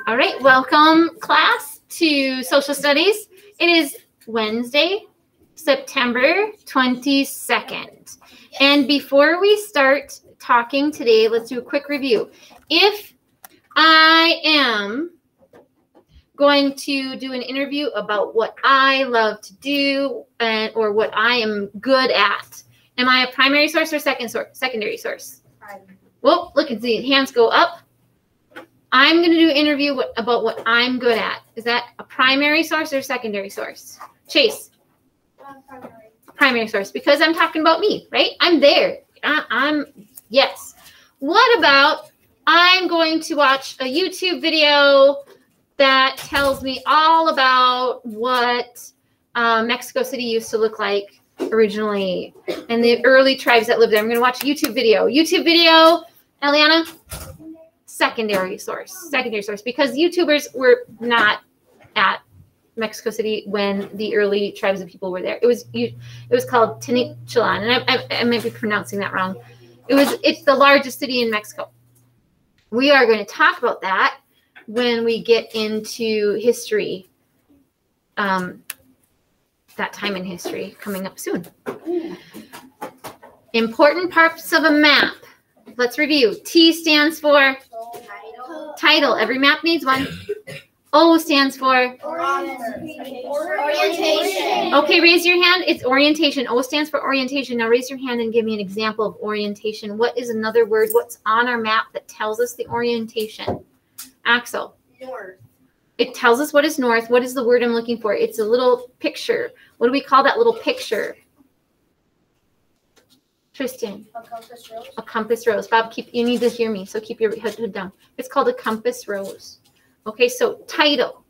All right, welcome class to social studies. It is Wednesday, September 22nd. And before we start talking today, let's do a quick review. If I am going to do an interview about what I love to do or what I am good at, am I a primary source or secondary source? Well, look at the hands go up. I'm going to do an interview about what I'm good at. Is that a primary source or secondary source? Chase. Primary source, because I'm talking about me, right? I'm there. Yes. What about I'm going to watch a YouTube video that tells me all about what Mexico City used to look like originally and the early tribes that lived there. I'm going to watch a YouTube video. YouTube video, Eliana? Secondary source, because YouTubers were not at Mexico City when the early tribes of people were there. It was called Tenochtitlan, and I might be pronouncing that wrong. It's the largest city in Mexico. We are going to talk about that when we get into history. That time in history coming up soon. Important parts of a map. Let's review. T stands for title. Every map needs one. O stands for orientation. Okay, raise your hand. It's orientation. O stands for orientation. Now raise your hand and give me an example of orientation. What is another word? What's on our map that tells us the orientation? Axel. North. It tells us what is north. What is the word I'm looking for? It's a little picture. What do we call that little picture? Tristan. A compass rose. A compass rose. Bob, you need to hear me, so keep your head down. It's called a compass rose. Okay, so title,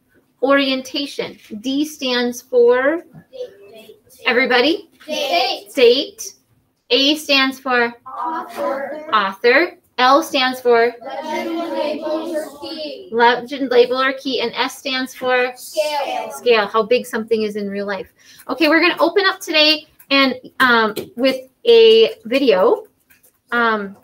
orientation. D stands for date. Everybody? Date. A stands for author. L stands for legend, label, or key. And S stands for scale. How big something is in real life. Okay, we're going to open up today and with a video, and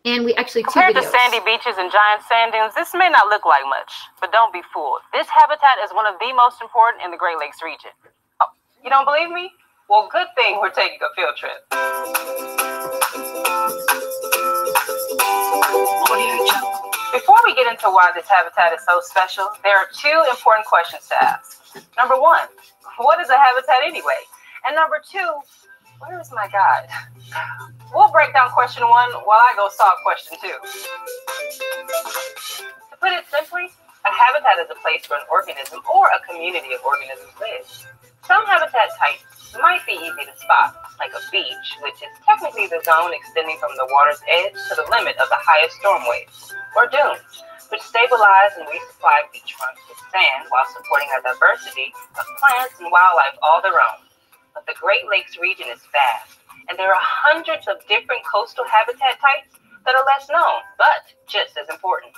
we actually compared to sandy beaches and giant sand dunes, this may not look like much, but don't be fooled. This habitat is one of the most important in the Great Lakes region. Oh, you don't believe me? Well, good thing we're taking a field trip. Before we get into why this habitat is so special, there are two important questions to ask. Number one, what is a habitat anyway? And number two, where is my guide? We'll break down question one while I go solve question two. To put it simply, a habitat is a place where an organism or a community of organisms live. Some habitat types might be easy to spot, like a beach, which is technically the zone extending from the water's edge to the limit of the highest storm waves, or dunes, which stabilize and resupply beachfronts with sand while supporting a diversity of plants and wildlife all their own. But the Great Lakes region is vast, and there are hundreds of different coastal habitat types that are less known, but just as important.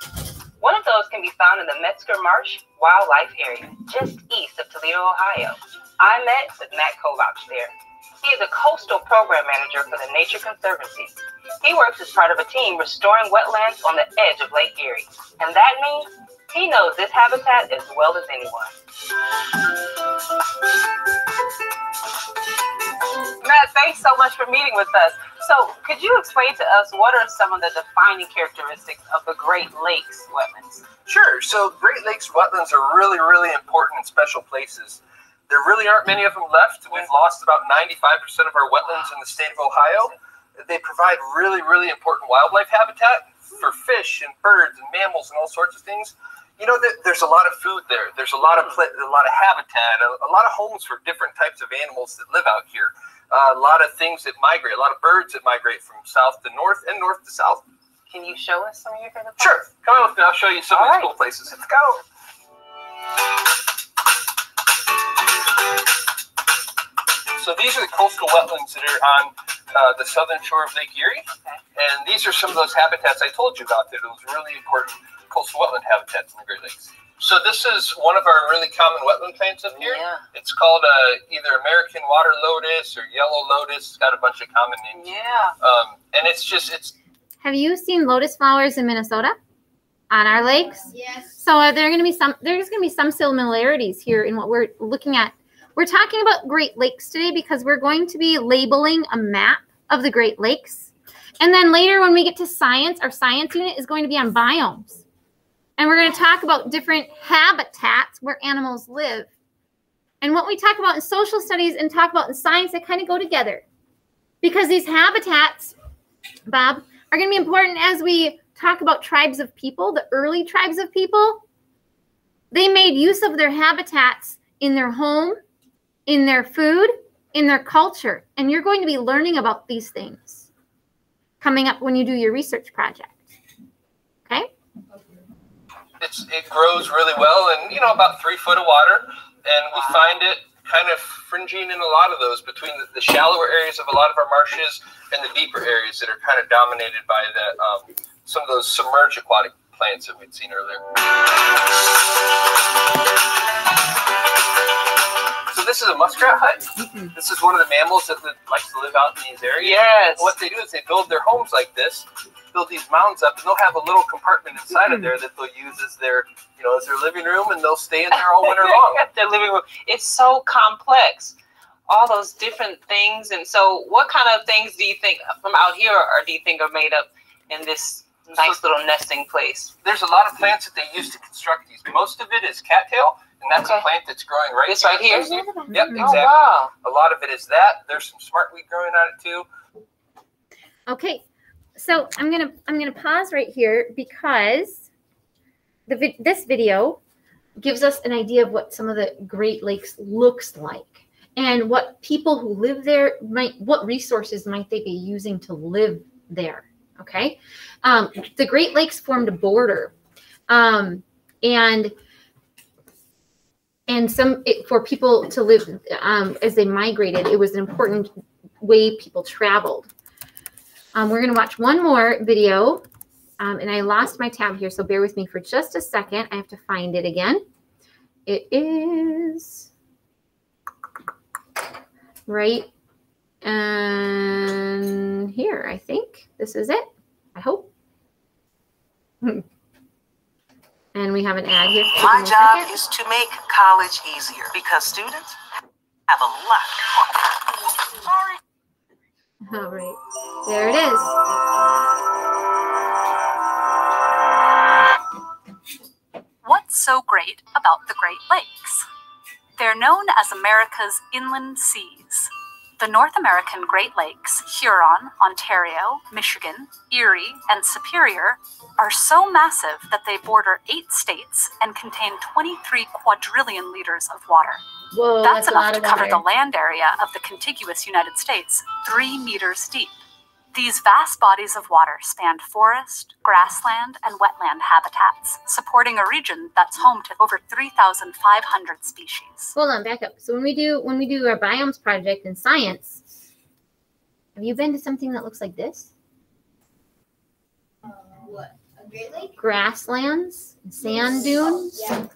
One of those can be found in the Metzger Marsh Wildlife Area, just east of Toledo, Ohio. I met with Matt Kovach there. He is a coastal program manager for the Nature Conservancy. He works as part of a team restoring wetlands on the edge of Lake Erie, and that means he knows this habitat as well as anyone. Matt, thanks so much for meeting with us. So, could you explain to us what are some of the defining characteristics of the Great Lakes wetlands? Sure. So, Great Lakes wetlands are really, really important and special places. There really aren't many of them left. We've lost about 95% of our wetlands in the state of Ohio. They provide really, really important wildlife habitat for fish and birds and mammals and all sorts of things. You know, there's a lot of food there. There's a lot of habitat, a lot of homes for different types of animals that live out here. A lot of things that migrate, a lot of birds that migrate from south to north and north to south. Can you show us some of your favorite places? Sure. Come on with me. I'll show you some of these cool places. Let's go. So these are the coastal wetlands that are on the southern shore of Lake Erie. Okay. And these are some of those habitats I told you about. They're those really important coastal wetland habitats in the Great Lakes. So this is one of our really common wetland plants up here. Yeah. It's called either American water lotus or yellow lotus. It's got a bunch of common names. Yeah. And it's just, Have you seen lotus flowers in Minnesota? on our lakes? Yes. So there's going to be some similarities here in what we're looking at. We're talking about Great Lakes today because we're going to be labeling a map of the Great Lakes. And then later when we get to science, our science unit is going to be on biomes. And we're going to talk about different habitats where animals live. And what we talk about in social studies and talk about in science, they kind of go together. Because these habitats, Bob, are going to be important as we talk about tribes of people, the early tribes of people. They made use of their habitats in their home, in their food, in their culture. And you're going to be learning about these things coming up when you do your research project. Okay? It grows really well in, about 3 foot of water. And we find it kind of fringing in a lot of those between the shallower areas of a lot of our marshes and the deeper areas that are kind of dominated by some of those submerged aquatic plants that we'd seen earlier. So this is a muskrat hut. This is one of the mammals that likes to live out in these areas. Yes. What they do is they build their homes like this, build these mounds up, and they'll have a little compartment inside of there that they'll use as their living room, and they'll stay in there all winter long. Their living room. It's so complex. All those different things. And so what kind of things do you think from out here do you think are made up in this nice little nesting place? There's a lot of plants that they use to construct these. Most of it is cattail, and that's a plant that's growing right This right here? Yep, exactly. Oh, wow. A lot of it is that. There's some smartweed growing on it too. Okay, so I'm gonna pause right here because this video gives us an idea of what some of the Great Lakes looks like and what people who live there what resources might they be using to live there. Okay, the Great Lakes formed a border, and for people to live as they migrated, it was an important way people traveled. We're going to watch one more video, and I lost my tab here, so bear with me for just a second. I have to find it again. It is right and here, I think. This is it, I hope. And we have an ad here. My job is to make college easier because students have a lot. Sorry. All right, there it is. What's so great about the Great Lakes? They're known as America's inland seas. The North American Great Lakes, Huron, Ontario, Michigan, Erie, and Superior, are so massive that they border 8 states and contain 23 quadrillion liters of water. Whoa, That's a lot enough of to cover water. the land area of the contiguous United States 3 meters deep. These vast bodies of water span forest, grassland, and wetland habitats, supporting a region that's home to over 3,500 species. Hold on, back up. So when we do our biomes project in science, have you been to something that looks like this? What? A Great Lake? Grasslands, sand dunes. Yeah.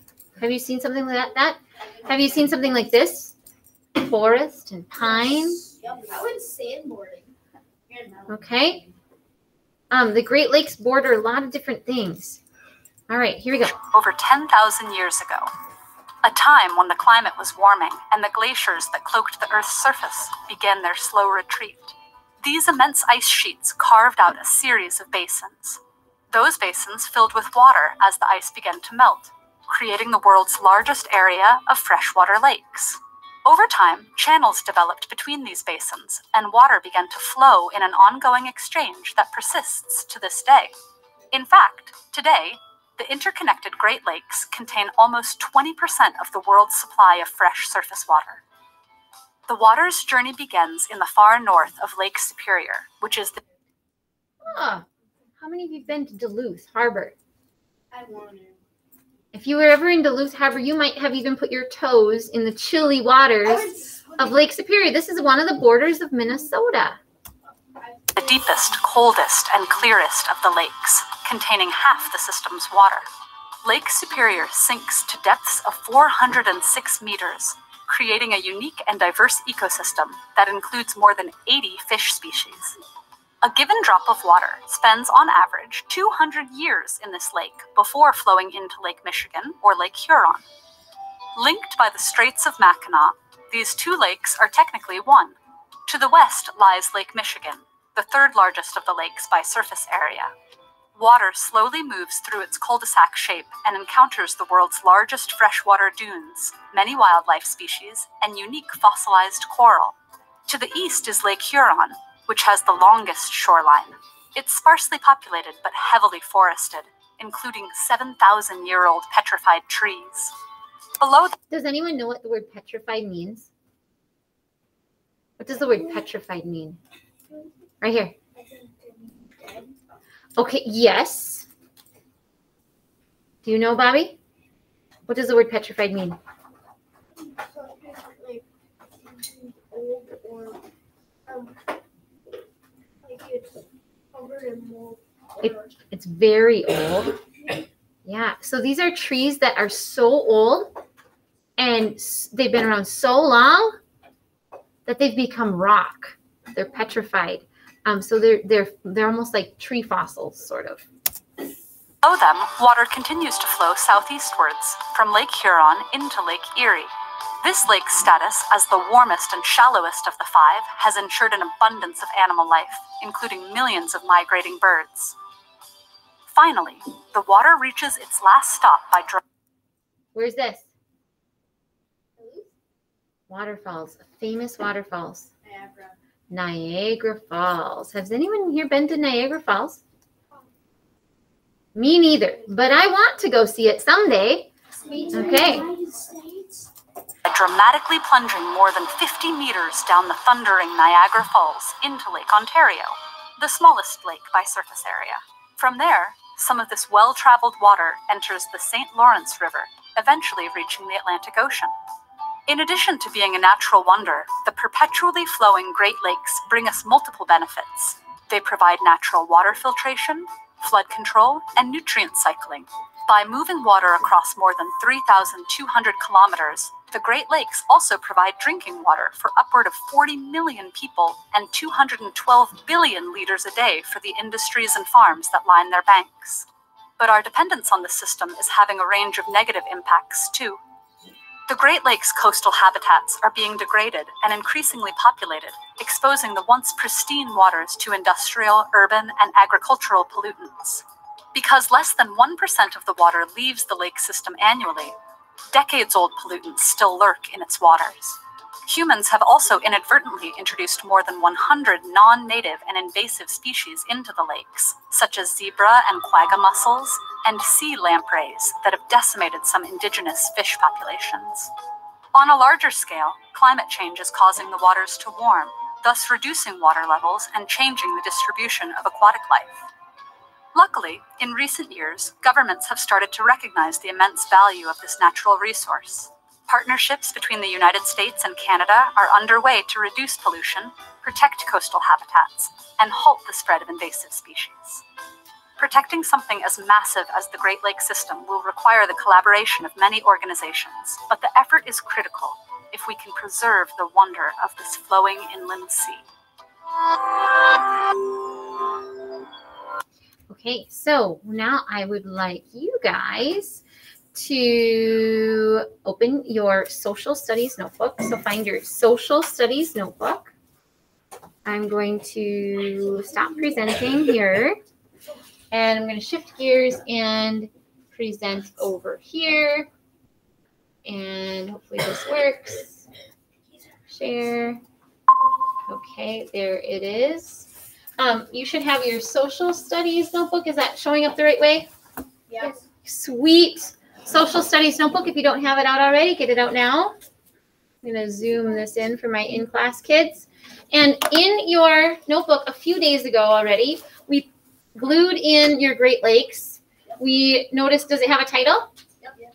Have you seen something like that? Have you seen something like this? Forest and pine. Yep. I went sandboarding. Okay. The Great Lakes border a lot of different things. All right, here we go. Over 10,000 years ago, a time when the climate was warming and the glaciers that cloaked the Earth's surface began their slow retreat. These immense ice sheets carved out a series of basins. Those basins filled with water as the ice began to melt, creating the world's largest area of freshwater lakes. Over time, channels developed between these basins, and water began to flow in an ongoing exchange that persists to this day. In fact, today, the interconnected Great Lakes contain almost 20% of the world's supply of fresh surface water. The water's journey begins in the far north of Lake Superior, which is the... Oh, how many of you have been to Duluth Harbor? I want to. If you were ever in Duluth Harbor, you might have even put your toes in the chilly waters of Lake Superior. This is one of the borders of Minnesota. The deepest, coldest, and clearest of the lakes, containing half the system's water. Lake Superior sinks to depths of 406 meters, creating a unique and diverse ecosystem that includes more than 80 fish species. A given drop of water spends on average 200 years in this lake before flowing into Lake Michigan or Lake Huron. Linked by the Straits of Mackinac, these two lakes are technically one. To the west lies Lake Michigan, the third largest of the lakes by surface area. Water slowly moves through its cul-de-sac shape and encounters the world's largest freshwater dunes, many wildlife species, and unique fossilized coral. To the east is Lake Huron, which has the longest shoreline. It's sparsely populated but heavily forested, including 7,000-year-old petrified trees. Below Does anyone know what the word petrified means? What does the word petrified mean? Right here. Okay, yes. Do you know, Bobby? What does the word petrified mean? Like old or like it's covered in mold. It's very old. Yeah, so these are trees that are so old and they've been around so long that they've become rock. They're petrified. So they're almost like tree fossils, sort of. Below them, water continues to flow southeastwards from Lake Huron into Lake Erie. This lake's status as the warmest and shallowest of the five has ensured an abundance of animal life, including millions of migrating birds. Finally, the water reaches its last stop by Where's this? Waterfalls, famous waterfalls. Niagara Falls. Has anyone here been to Niagara Falls? Me neither, but I want to go see it someday. Okay. Dramatically plunging more than 50 meters down the thundering Niagara Falls into Lake Ontario, the smallest lake by surface area. From there, some of this well-traveled water enters the St. Lawrence River, eventually reaching the Atlantic Ocean. In addition to being a natural wonder, the perpetually flowing Great Lakes bring us multiple benefits. They provide natural water filtration, flood control, and nutrient cycling. By moving water across more than 3,200 kilometers, the Great Lakes also provide drinking water for upward of 40 million people and 212 billion liters a day for the industries and farms that line their banks. But our dependence on the system is having a range of negative impacts too. The Great Lakes coastal habitats are being degraded and increasingly populated, exposing the once pristine waters to industrial, urban, and agricultural pollutants. Because less than 1% of the water leaves the lake system annually, decades-old pollutants still lurk in its waters. Humans have also inadvertently introduced more than 100 non-native and invasive species into the lakes, such as zebra and quagga mussels, and sea lampreys that have decimated some indigenous fish populations. On a larger scale, climate change is causing the waters to warm, thus reducing water levels and changing the distribution of aquatic life. Luckily, in recent years, governments have started to recognize the immense value of this natural resource. Partnerships between the United States and Canada are underway to reduce pollution, protect coastal habitats, and halt the spread of invasive species. Protecting something as massive as the Great Lakes system will require the collaboration of many organizations, but the effort is critical if we can preserve the wonder of this flowing inland sea. Okay, so now I would like you guys to open your social studies notebook. So find your social studies notebook. I'm going to stop presenting here. And I'm going to shift gears and present over here. And hopefully this works. Share. Okay, there it is. You should have your social studies notebook. Is that showing up the right way? Yes. Sweet. Social studies notebook. If you don't have it out already, get it out now. I'm going to zoom this in for my in-class kids. And in your notebook a few days ago already, we glued in your Great Lakes. We noticed, does it have a title? Yep.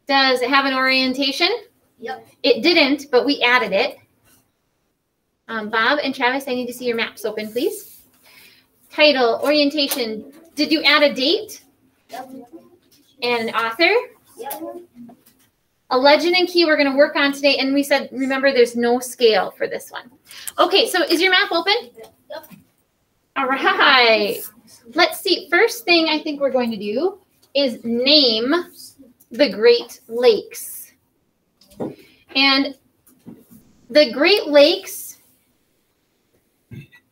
Does it have an orientation? Yep. It didn't, but we added it. Bob and Travis, I need to see your maps open, please. Title, orientation. Did you add a date? Yep. And an author? Yep. A legend and key we're going to work on today. And we said, remember, there's no scale for this one. Okay, so is your map open? Yep. All right. Let's see. First thing I think we're going to do is name the Great Lakes. And the Great Lakes,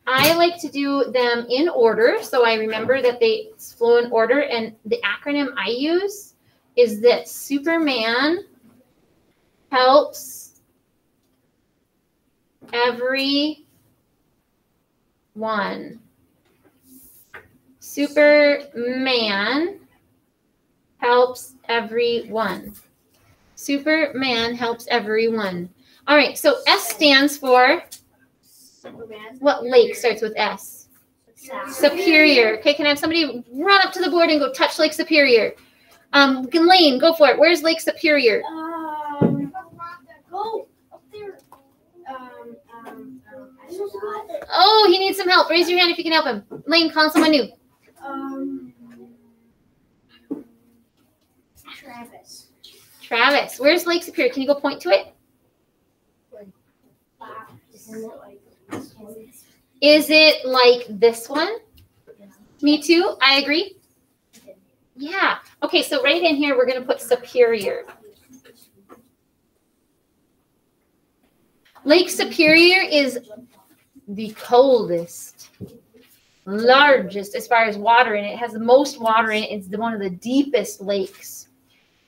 I like to do them in order, so I remember that they flow in order. And the acronym I use is that Superman helps everyone. Superman helps everyone. Superman helps everyone. All right, so S stands for what lake starts with S? Superior. Okay, can I have somebody run up to the board and go touch Lake Superior? Lane, go for it. Where's Lake Superior? Go up there. Oh, he needs some help. Raise your hand if you can help him. Lane, call someone new. Travis. Travis. Where's Lake Superior? Can you go point to it? Is it like this one? Me too. I agree. Yeah. Okay, so right in here, we're going to put Superior. Lake Superior is the coldest, largest as far as water in it. It has the most water in it. It's one of the deepest lakes.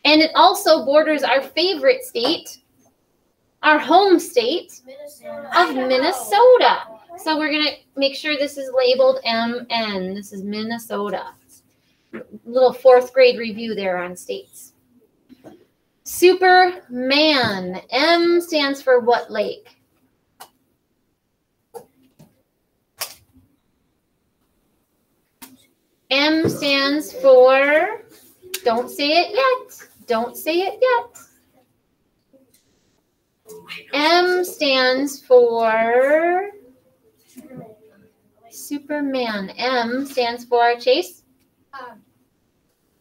And it also borders our favorite state, our home state of Minnesota. So we're going to make sure this is labeled MN. This is Minnesota. Little fourth grade review there on states. Superman. M stands for what lake? M stands for, don't say it yet. Don't say it yet. M stands for Superman. M stands for Chase.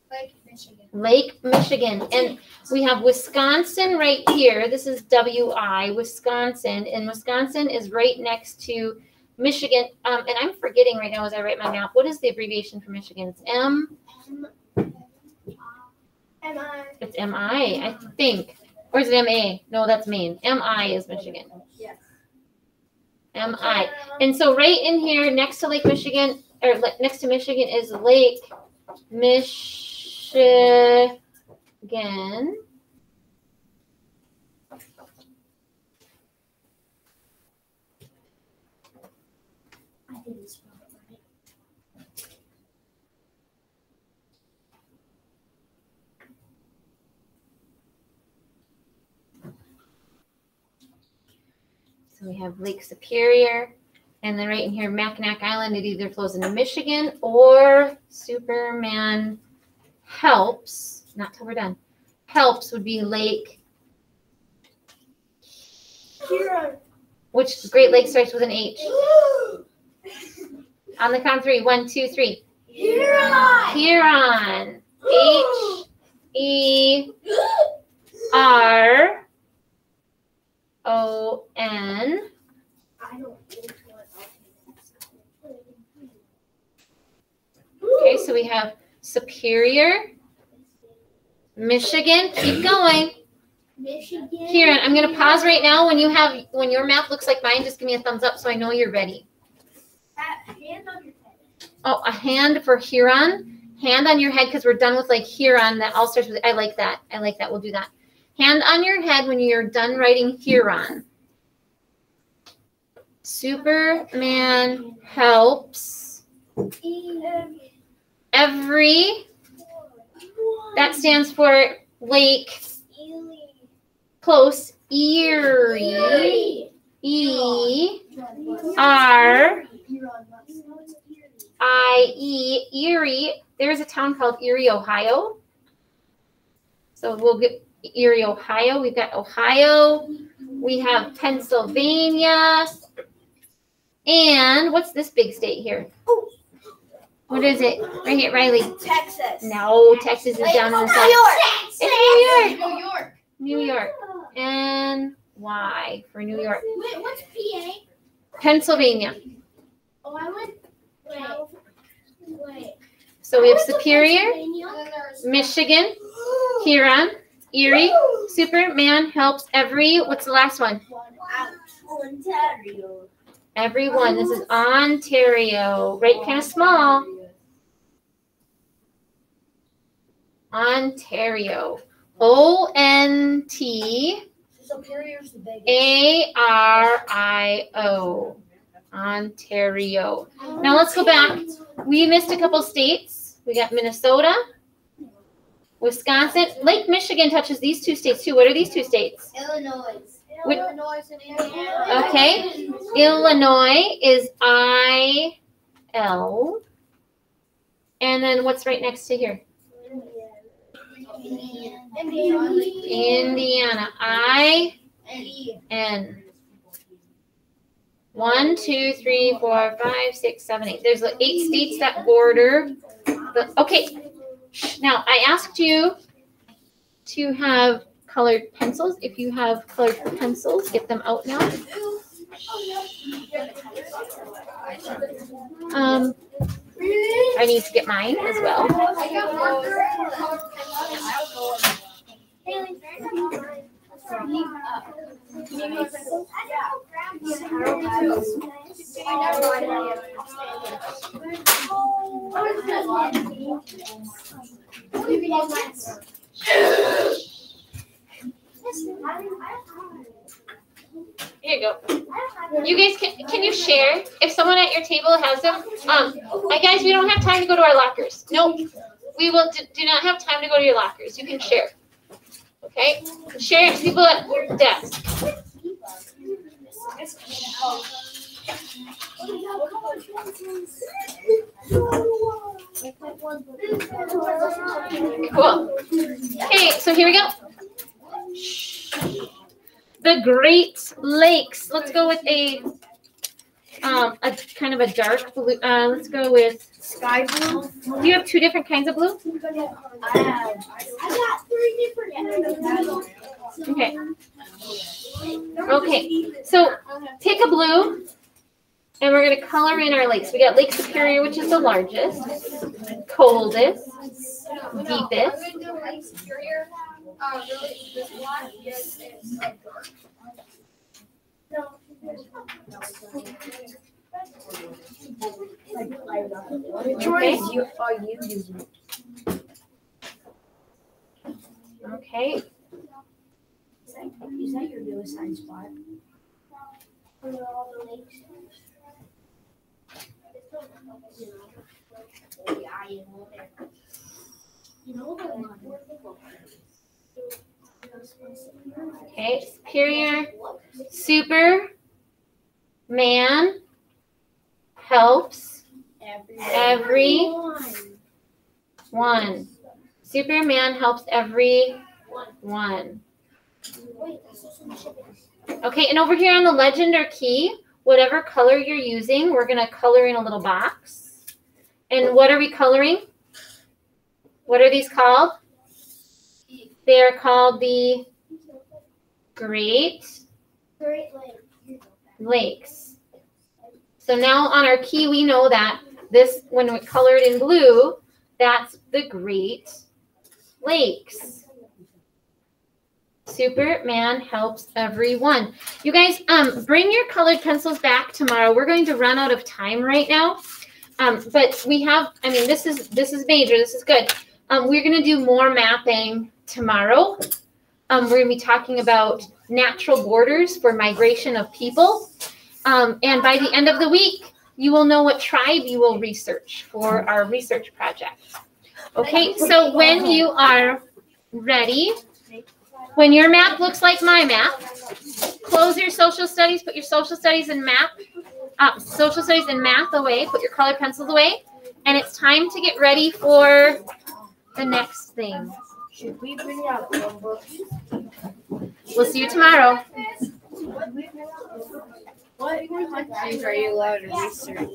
Lake Michigan. Lake Michigan. And we have Wisconsin right here. This is WI, Wisconsin. And Wisconsin is right next to Michigan. And I'm forgetting right now as I write my map. What is the abbreviation for Michigan? It's M. MI. It's MI, I think. Or is it MA? No, that's Maine. MI is Michigan. Yes. MI. And so right in here next to Lake Michigan, or next to Michigan is Lake Michigan. I didn't spell it right. So we have Lake Superior. And then right in here, Mackinac Island, it either flows into Michigan or Superman helps. Not till we're done. Helps would be Lake. Huron. Which Great Lake starts with an H? On the count of three. 1, 2, 3. Huron. Huron. H-E-R-O-N. I don't think what Okay, so we have Superior, Michigan. Keep going. Michigan. Huron, I'm going to pause right now. When your map looks like mine, just give me a thumbs up so I know you're ready. Hand on your head. Oh, a hand for Huron. Hand on your head because we're done with like Huron. That all starts with, I like that. I like that. We'll do that. Hand on your head when you're done writing Huron. Superman helps every. That stands for Lake. Close. Erie. E-R-I-E. Erie. There's a town called Erie, Ohio. So we'll get Erie, Ohio. We've got Ohio. We have Pennsylvania. And what's this big state here? What is it? Right here, Riley. Texas. No, Texas is down in the south. New York. It's New York. New York. New York. N-Y for New York. Wait, what's PA? Pennsylvania. Oh, I went. So we have Superior, Michigan, Huron, Erie, Superman helps every, what's the last one? Ontario. Everyone. This is Ontario. Right, kind of small. Ontario. O-N-T. Superior's the biggest. A-R-I-O. Ontario. Now let's go back. We missed a couple states. We got Minnesota, Wisconsin. Lake Michigan touches these two states too. What are these two states? Illinois. Which- Illinois and Indiana. Okay. Illinois is I-L. And then what's right next to here? Indiana. I-N. 1, 2, 3, 4, 5, 6, 7, 8. There's 8 states that border the. Okay. Now I asked you to have colored pencils. If you have colored pencils, get them out now. I need to get mine as well. Here you go. You guys, can you share? If someone at your table has them, guys, we don't have time to go to our lockers. Nope. We will do not have time to go to your lockers. You can share. Okay? Share it to people at your desk. Cool. Okay, so here we go. The Great Lakes. Let's go with a kind of a dark blue. Let's go with Sky blue. Do you have 2 different kinds of blue? I got 3 different. Okay. Okay. So pick a blue, and we're going to color in our lakes. We got Lake Superior, which is the largest, coldest, deepest. Which one Okay. are you using? Okay. Is that your newest science spot? Okay. Superior, super, man, helps everyone. Superman helps everyone. Okay, and over here on the legend or key, whatever color you're using, we're going to color in a little box. And what are we coloring? What are these called? They are called the Great Lakes. So now on our key, we know that this, when we colored in blue, that's the Great Lakes. Superman helps everyone. You guys, bring your colored pencils back tomorrow. We're going to run out of time right now. But we have, I mean, this is major. This is good. We're going to do more mapping tomorrow. We're going to be talking about natural borders for migration of people. And by the end of the week, you will know what tribe you will research for our research project. Okay, so when you are ready, when your map looks like my map, close your social studies, put your social studies and math away, put your colored pencils away, and it's time to get ready for the next thing. Should we bring out books? We'll see you tomorrow. What countries are you allowed to research?